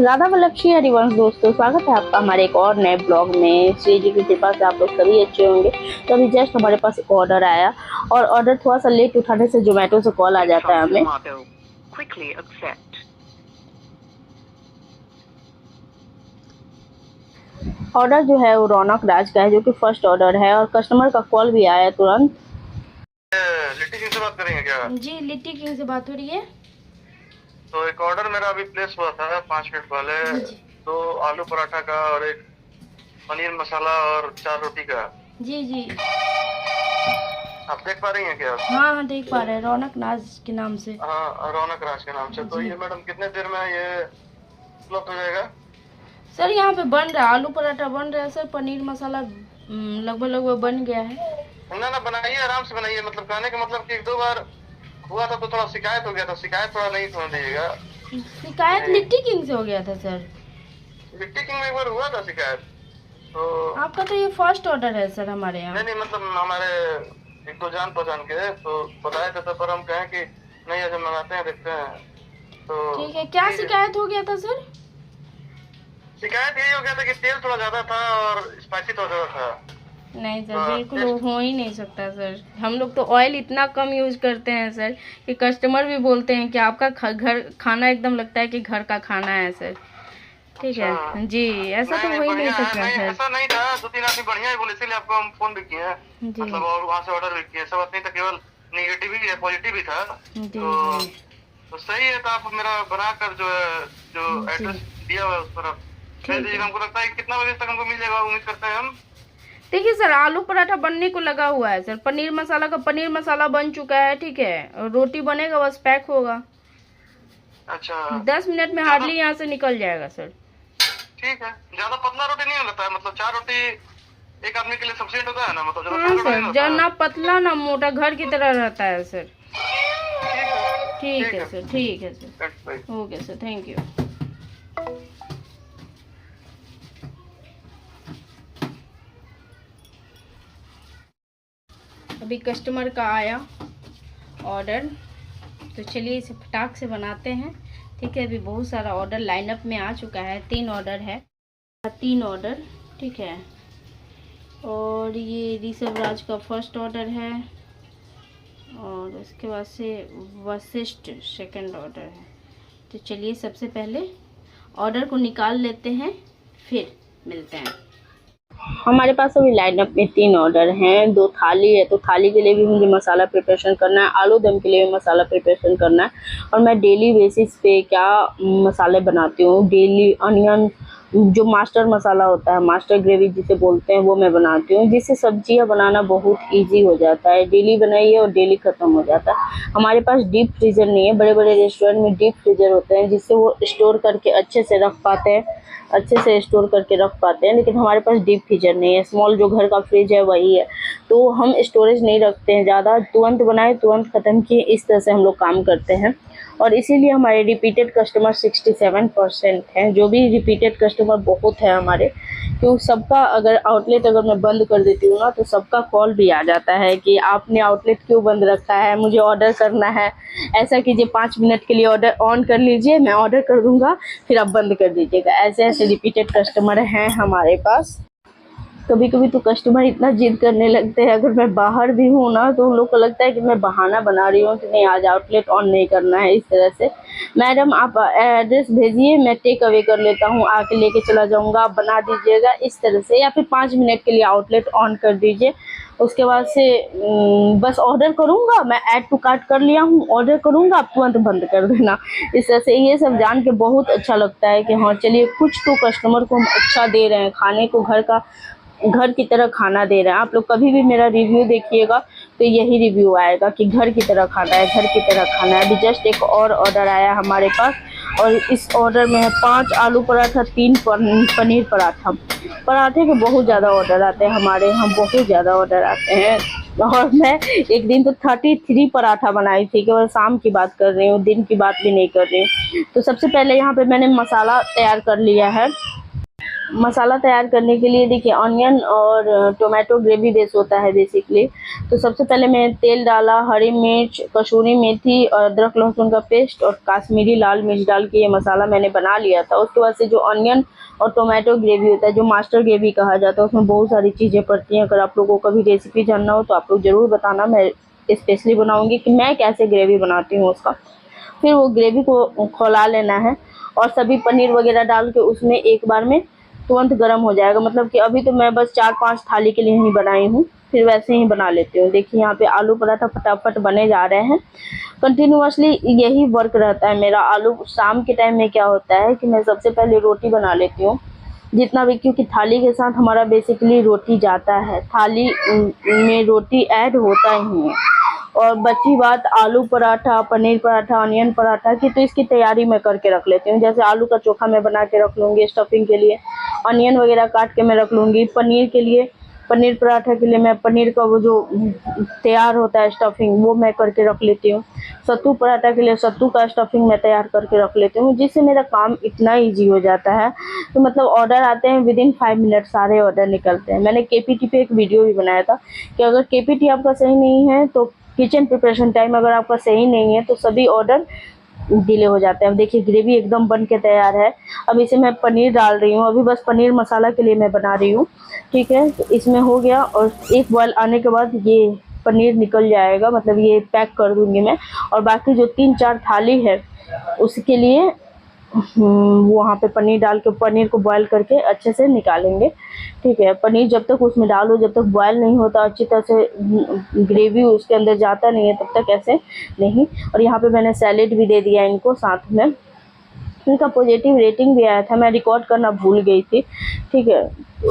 राधा वल्लभ श्री हरिवंश दोस्तों, स्वागत है आपका हमारे एक और नए ब्लॉग में। श्री जी की कृपा से आप लोग सभी अच्छे होंगे। तो अभी जस्ट हमारे पास एक ऑर्डर आया और ऑर्डर थोड़ा सा लेट उठाने से जोमेटो से कॉल आ जाता है हमें। ऑर्डर जो है वो रौनक राज का है, जो कि फर्स्ट ऑर्डर है और कस्टमर का कॉल भी आया तुरंत। लिट्टी किंग से बात करेंगे क्या? जी, लिट्टी किंग से बात हो रही है। तो एक ऑर्डर मेरा अभी प्लेस हुआ था 5 मिनट पहले, तो आलू पराठा का और एक पनीर मसाला और 4 रोटी का। जी जी, आप देख पा रही हैं क्या? हाँ देख पा रहे हैं, रौनक राज के नाम से। हाँ, रौनक राज के नाम से। तो ये मैडम कितने देर में ये उपलब्ध हो जाएगा? सर यहाँ पे बन रहा है, आलू पराठा बन रहा है सर, पनीर मसाला लगभग बन गया है। ना बनाइए, आराम से बनाइए। मतलब कहने का मतलब कि 1-2 बार हुआ था तो थोड़ा शिकायत हो गया था। शिकायत थोड़ा नहीं समझ दीजिएगा। शिकायत लिट्टी किंग से हो गया था सर। लिट्टी किंग में एक बार हुआ था शिकायत। तो आपका तो ये फर्स्ट ऑर्डर है सर हमारे यहाँ। नहीं, मतलब हमारे 1-2 जान पहचान के तो बताए थे, तो पर हम कहें कि नहीं, ऐसे मंगाते हैं, देखते हैं। तो ठीक है, क्या शिकायत हो गया था सर? शिकायत यही हो गया था कि तेल थोड़ा ज्यादा था और स्पाइसी थोड़ा ज्यादा था। नहीं सर, बिल्कुल हो ही नहीं सकता सर। हम लोग तो ऑयल इतना कम यूज करते हैं सर कि कस्टमर भी बोलते हैं कि आपका घर खाना एकदम लगता है कि घर का खाना है सर। ठीक है जी, ऐसा तो हो ही नहीं सकता सर। ऐसा नहीं था, 2-3 आदमी बढ़िया ही बोले, इसीलिए आपको हम फोन भी किए हैं, मतलब और वहाँ से ऑर्डर भी किए। सब नहीं था, केवल नेगेटिव ही है, पॉजिटिव ही था। तो सही है। तो आप मेरा बनाकर जो है, जो एड्रेस दिया हुआ है उस पर आप भेज दीजिएगा। हमको लगता है कितना बजे तक हमको मिल जाएगा, उम्मीद करते हैं हम। देखिए सर, आलू पराठा बनने को लगा हुआ है सर। पनीर मसाला बन चुका है, ठीक है। रोटी बनेगा, बस पैक होगा। अच्छा, 10 मिनट में हार्डली यहाँ से निकल जाएगा सर। ठीक है। ज्यादा पतला रोटी नहीं होता है, मतलब 4 रोटी एक आदमी के लिए सफिशिएंट होता है ना, मतलब हाँ सर, जो ना पतला ना मोटा, घर की तरह रहता है सर। ठीक है सर, ठीक है sir, okay sir, thank you. अभी कस्टमर का आया ऑर्डर, तो चलिए इसे फटाक से बनाते हैं। ठीक है, अभी बहुत सारा ऑर्डर लाइनअप में आ चुका है। 3 ऑर्डर है, 3 ऑर्डर, ठीक है। और ये ऋषभ राज का फर्स्ट ऑर्डर है और उसके बाद से वशिष्ठ सेकंड ऑर्डर है। तो चलिए सबसे पहले ऑर्डर को निकाल लेते हैं, फिर मिलते हैं। हमारे पास अभी लाइनअप में 3 ऑर्डर हैं। 2 थाली है, तो थाली के लिए भी मुझे मसाला प्रिपरेशन करना है, आलू दम के लिए भी मसाला प्रिपरेशन करना है। और मैं डेली बेसिस पे क्या मसाले बनाती हूँ, डेली अनियन जो मास्टर मसाला होता है, मास्टर ग्रेवी जिसे बोलते हैं, वो मैं बनाती हूँ, जिससे सब्जियां बनाना बहुत इजी हो जाता है। डेली बनाइए और डेली ख़त्म हो जाता है। हमारे पास डीप फ्रीज़र नहीं है। बड़े बड़े रेस्टोरेंट में डीप फ्रीज़र होते हैं, जिससे वो स्टोर करके अच्छे से रख पाते हैं, लेकिन हमारे पास डीप फ्रीजर नहीं है। स्मॉल जो घर का फ्रिज है वही है, तो हम स्टोरेज नहीं रखते हैं ज़्यादा। तुरंत बनाए तुरंत ख़त्म किए, इस तरह से हम लोग काम करते हैं। और इसीलिए हमारे रिपीटेड कस्टमर 67% हैं। जो भी रिपीटेड कस्टमर बहुत है हमारे, क्योंकि सबका अगर आउटलेट अगर मैं बंद कर देती हूँ ना, तो सबका कॉल भी आ जाता है कि आपने आउटलेट क्यों बंद रखा है, मुझे ऑर्डर करना है। ऐसा कीजिए, 5 मिनट के लिए ऑर्डर ऑन कर लीजिए, मैं ऑर्डर कर दूँगा, फिर आप बंद कर दीजिएगा। ऐसे रिपीटेड कस्टमर हैं हमारे पास। कभी कभी तो कस्टमर इतना जिद करने लगते हैं, अगर मैं बाहर भी हूँ ना, तो उन लोग को लगता है कि मैं बहाना बना रही हूँ कि नहीं आज आउटलेट ऑन नहीं करना है। इस तरह से, मैडम आप एड्रेस भेजिए, मैं टेक अवे कर लेता हूँ, आके लेके चला जाऊँगा, आप बना दीजिएगा, इस तरह से। या फिर 5 मिनट के लिए आउटलेट ऑन कर दीजिए। उसके बाद से बस ऑर्डर करूँगा, मैं ऐड टू कार्ट कर लिया हूँ, ऑर्डर करूँगा, आप तुरंत बंद कर देना। इस तरह से ये सब जान के बहुत अच्छा लगता है कि हाँ चलिए, कुछ तो कस्टमर को हम अच्छा दे रहे हैं, खाने को घर की तरह खाना दे रहे हैं। आप लोग कभी भी मेरा रिव्यू देखिएगा तो यही रिव्यू आएगा कि घर की तरह खाना है, घर की तरह खाना है। अभी जस्ट एक और ऑर्डर आया हमारे पास, और इस ऑर्डर में है 5 आलू पराठा, 3 पनीर पराठा। पराठे के बहुत ज़्यादा ऑर्डर आते हैं हमारे यहाँ, बहुत ज़्यादा ऑर्डर आते हैं। और मैं एक दिन तो 33 पराठा बनाई थी, केवल शाम की बात कर रही हूँ, दिन की बात भी नहीं कर रही हूँ। तो सबसे पहले यहाँ पे मैंने मसाला तैयार कर लिया है। मसाला तैयार करने के लिए देखिए ऑनियन और टोमेटो ग्रेवी बेस होता है बेसिकली। तो सबसे पहले मैंने तेल डाला, हरी मिर्च, कसूरी मेथी और अदरक लहसुन का पेस्ट और काश्मीरी लाल मिर्च डाल के ये मसाला मैंने बना लिया था। उसके बाद से जो ऑनियन और टोमेटो ग्रेवी होता है, जो मास्टर ग्रेवी कहा जाता है, उसमें बहुत सारी चीज़ें पड़ती हैं। अगर आप लोगों को कभी रेसिपी जानना हो तो आप लोग ज़रूर बताना, मैं स्पेशली बनाऊँगी कि मैं कैसे ग्रेवी बनाती हूँ उसका। फिर वो ग्रेवी को खौला लेना है और सभी पनीर वगैरह डाल के उसमें एक बार में तुरंत गर्म हो जाएगा। मतलब कि अभी तो मैं बस 4-5 थाली के लिए ही बनाई हूँ, फिर वैसे ही बना लेती हूँ। देखिए यहाँ पे आलू पराठा फटाफट बने जा रहे हैं। कंटिन्यूअसली यही वर्क रहता है मेरा। आलू शाम के टाइम में क्या होता है कि मैं सबसे पहले रोटी बना लेती हूँ जितना भी, क्योंकि थाली के साथ हमारा बेसिकली रोटी जाता है, थाली में रोटी ऐड होता ही है। और बची बात आलू पराठा, पनीर पराठा, ऑनियन पराठा की, तो इसकी तैयारी मैं करके रख लेती हूँ। जैसे आलू का चोखा मैं बना के रख लूँगी स्टफिंग के लिए, ऑनियन वगैरह काट के मैं रख लूँगी। पनीर के लिए, पनीर पराठा के लिए मैं पनीर का वो जो तैयार होता है स्टफिंग, वो मैं करके रख लेती हूँ। सत्तू पराठा के लिए सत्तू का स्टफिंग मैं तैयार करके रख लेती हूँ, जिससे मेरा काम इतना ईजी हो जाता है। तो मतलब ऑर्डर आते हैं विदिन 5 मिनट सारे ऑर्डर निकलते हैं। मैंने केपीटी पे एक वीडियो भी बनाया था कि अगर केपीटी आपका सही नहीं है तो किचन प्रिपरेशन टाइम अगर आपका सही नहीं है तो सभी ऑर्डर डिले हो जाते हैं। अब देखिए ग्रेवी एकदम बन के तैयार है। अब इसे मैं पनीर डाल रही हूँ, अभी बस पनीर मसाला के लिए मैं बना रही हूँ, ठीक है। तो इसमें हो गया और एक बॉयल आने के बाद ये पनीर निकल जाएगा, मतलब ये पैक कर दूँगी मैं। और बाकी जो 3-4 थाली है उसके लिए वहाँ पे पनीर डाल के पनीर को बॉयल करके अच्छे से निकालेंगे, ठीक है। पनीर जब तक उसमें डालो, जब तक बॉयल नहीं होता अच्छी तरह से, ग्रेवी उसके अंदर जाता नहीं है, तब तक ऐसे नहीं। और यहाँ पे मैंने सैलेड भी दे दिया इनको साथ में। इनका पॉजिटिव रेटिंग भी आया था, मैं रिकॉर्ड करना भूल गई थी, ठीक है।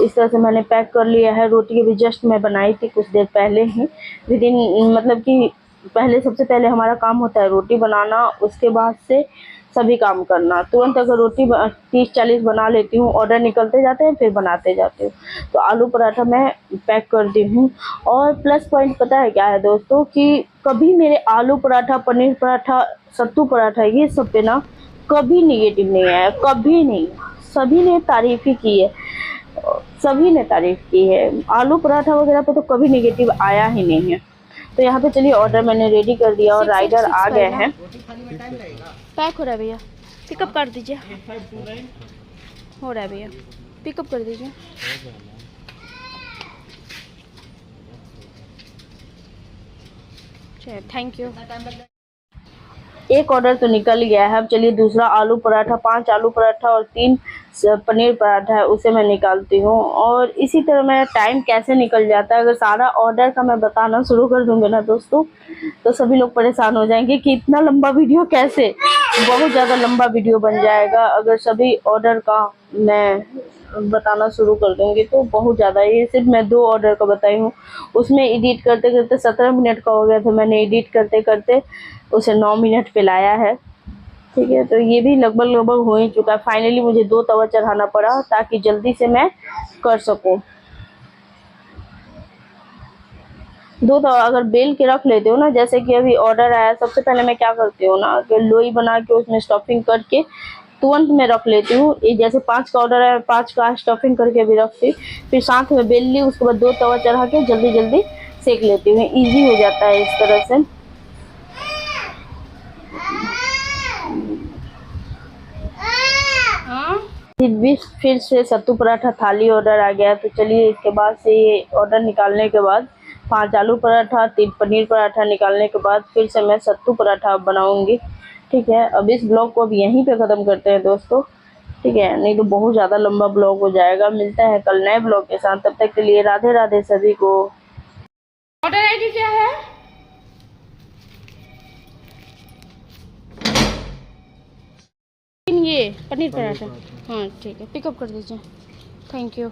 इस तरह से मैंने पैक कर लिया है। रोटी अभी जस्ट मैं बनाई थी कुछ देर पहले ही, विदिन मतलब कि पहले सबसे पहले हमारा काम होता है रोटी बनाना, उसके बाद से सभी काम करना। तुरंत अगर रोटी 30-40 बना लेती हूँ, ऑर्डर निकलते जाते हैं, फिर बनाते जाती हूँ। तो आलू पराठा मैं पैक करती हूँ। और प्लस पॉइंट पता है क्या है दोस्तों, कि कभी मेरे आलू पराठा, पनीर पराठा, सत्तू पराठा, ये सब पे ना कभी नेगेटिव नहीं आया, कभी नहीं। सभी ने तारीफ़ ही की है, सभी ने तारीफ़ की है। आलू पराठा वगैरह पे तो कभी नेगेटिव आया ही नहीं है। तो यहाँ पे चलिए ऑर्डर मैंने रेडी कर दिया और राइडर आ गए हैं। पैक हो रहा है भैया, पिकअप कर दीजिए। हो रहा है भैया, पिकअप कर दीजिए। चलिए थैंक यू। एक ऑर्डर तो निकल गया है। अब चलिए दूसरा आलू पराठा, 5 आलू पराठा और 3 पनीर पराठा है, उसे मैं निकालती हूँ। और इसी तरह मेरा टाइम कैसे निकल जाता है, अगर सारा ऑर्डर का मैं बताना शुरू कर दूँगी ना दोस्तों, तो सभी लोग परेशान हो जाएंगे कि इतना लंबा वीडियो कैसे। बहुत ज़्यादा लंबा वीडियो बन जाएगा अगर सभी ऑर्डर का मैं बताना शुरू कर दूँगी, तो बहुत ज़्यादा। ये सिर्फ मैं 2 ऑर्डर का बताई हूँ, उसमें एडिट करते करते 17 मिनट का हो गया था। मैंने एडिट करते करते उसे 9 मिनट पे लाया है, ठीक है। तो ये भी लगभग हो ही चुका है। फाइनली मुझे 2 तवा चढ़ाना पड़ा ताकि जल्दी से मैं कर सकूं। 2 तवा अगर बेल के रख लेते हो ना, जैसे कि अभी ऑर्डर आया, सबसे पहले मैं क्या करती हूँ ना कि लोई बना के उसमें स्टफिंग करके तुरंत में रख लेती हूँ। ये जैसे 5 का ऑर्डर आया, 5 का स्टफिंग करके भी रखती, फिर साथ में बेल ली, उसके बाद 2 तवा चढ़ा के जल्दी जल्दी सेक लेती हूँ। ईजी हो जाता है इस तरह से। फिर से सत्तू पराठा थाली ऑर्डर आ गया। तो चलिए इसके बाद से ये ऑर्डर निकालने के बाद 5 आलू पराठा, 3 पनीर पराठा निकालने के बाद फिर से मैं सत्तू पराठा बनाऊंगी, ठीक है। अब इस ब्लॉग को अब यहीं पे ख़त्म करते हैं दोस्तों, ठीक है, नहीं तो बहुत ज़्यादा लंबा ब्लॉग हो जाएगा। मिलता है कल नए ब्लॉग के साथ, तब तक के लिए राधे राधे सभी को। ऑर्डर आईडी क्या है? ये पनीर पराठा, हाँ ठीक है, पिकअप कर दीजिए। Thank you.